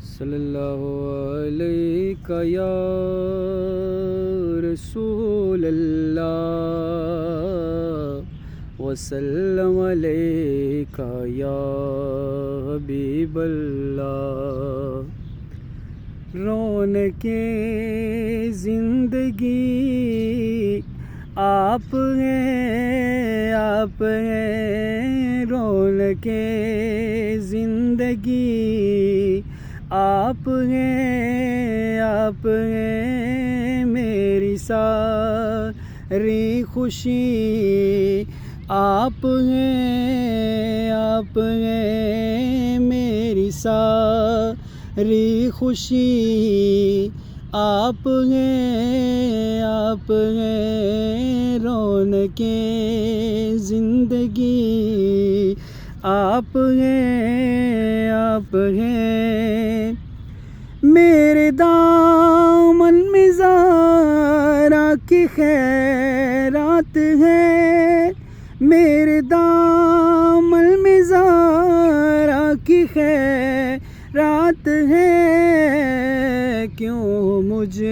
صلی اللہ علیہ یا رسول اللہ وسلم علیہ یا حبیب اللہ۔ رونق زندگی آپ ہیں، آپ ہیں رونق زندگی، آپ ہیں، آپ ہیں میری ساری خوشی، آپ ہیں، آپ ہیں میری ساری خوشی، آپ ہیں، آپ ہیں رونق زندگی، آپ ہیں، آپ ہیں میرے دامن میں زارا کی خیرات ہے، میرے دامن میں زارا کی خیرات ہے، کیوں مجھ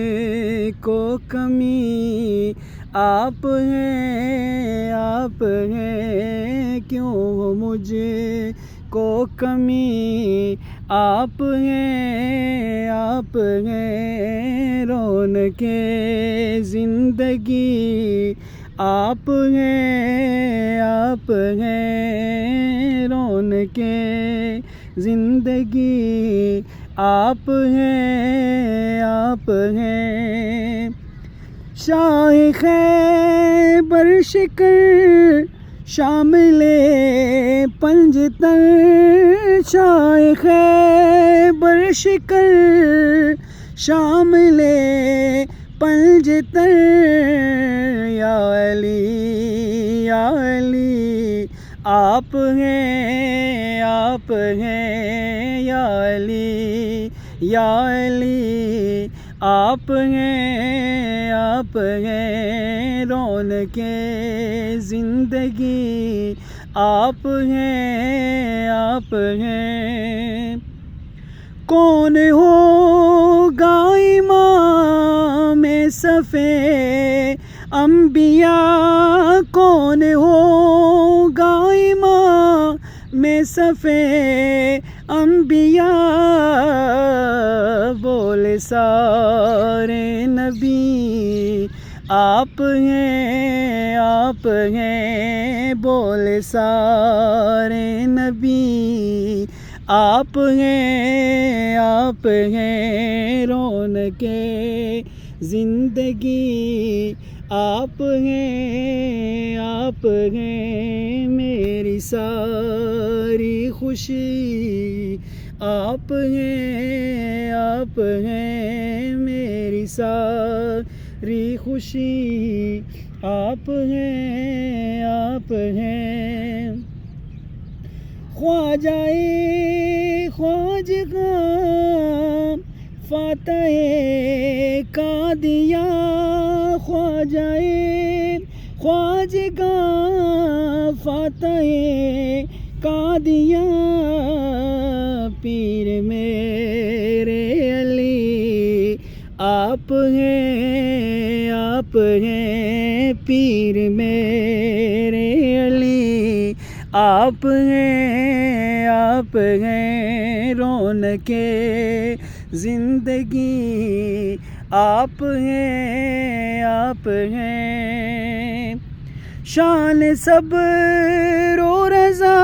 کو کمی آپ ہیں، آپ ہیں، کیوں مجھ کو کمی آپ ہیں، آپ ہیں رونق زندگی، آپ ہیں، آپ ہیں رونق زندگی، آپ ہیں، آپ ہیں شاہ خیبر شکر شامل پنجتن، شاہ خیبر شکر شامل پنجتن، یا علی یا علی آپ ہیں، آپ ہیں یا علی یا علی آپ ہیں، آپ ہیں رونق زندگی، آپ ہیں، آپ ہیں کون ہوگا امام صفِ انبیاء، کون ہوگا امام صفِ انبیاء، بولے سارے نبی آپ ہیں، آپ ہیں بولے سارے نبی آپ ہیں، آپ ہیں رونق زندگی، آپ ہیں، آپ ہیں میری ساری خوشی، آپ ہیں، آپ ہیں میری ساری خوشی، آپ ہیں، آپ ہیں خواجہ خواجگاں فاتح قادیاں، خواجہ خواجگاں فاتح قادیاں، پیر میرے علی آپ ہیں، آپ ہیں پیر میرے علی آپ ہیں، آپ ہیں رونق زندگی، آپ ہیں، آپ ہیں شان صبر و رضا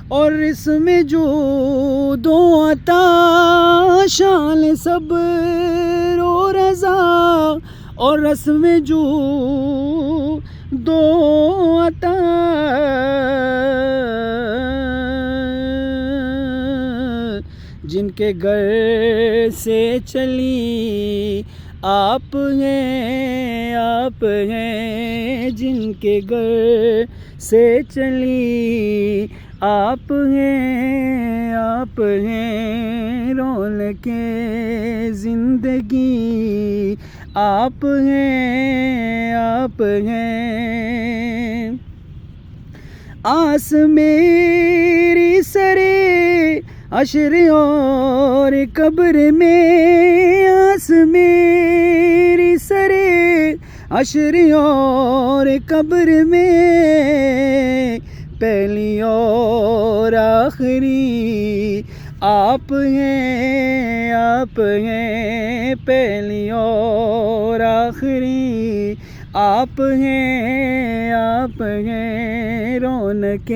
اور رسم جود و عطا، شان صبر و رضا اور رسم جود و عطا، جن کے گھر سے چلی آپ ہیں، آپ ہیں جن کے گھر سے چلی آپ ہیں، آپ ہیں رونق زندگی، آپ ہیں، آپ ہیں آس میری سرے حشر اور قبر میں آس میری سرے، حشر اور قبر میں پہلی اور آخری آپ ہیں، آپ ہیں پہلی اور آخری آپ ہیں، آپ ہیں رونق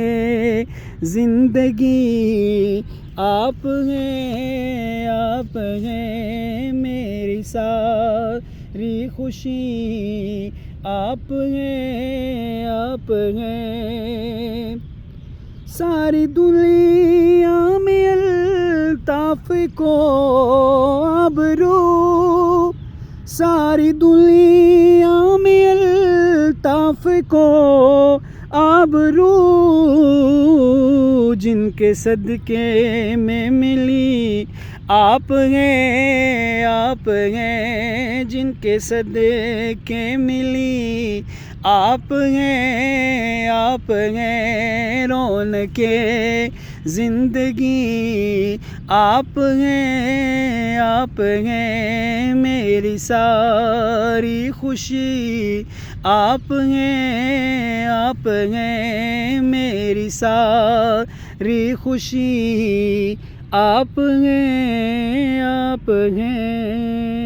زندگی آپ ہیں، آپ ہیں میری ساری خوشی آپ ہیں، آپ ہیں ساری دنیا میں الطاف کو آبرو، ساری دنیا میں الطاف کو آبرو جن کے صدقے میں ملی آپ ہیں، آپ ہیں جن کے صدقے ملی آپ ہیں، آپ ہیں رونق زندگی آپ ہیں، آپ ہیں میری ساری خوشی آپ ہیں، آپ ہیں میری ساری خوشی آپ ہیں، آپ ہیں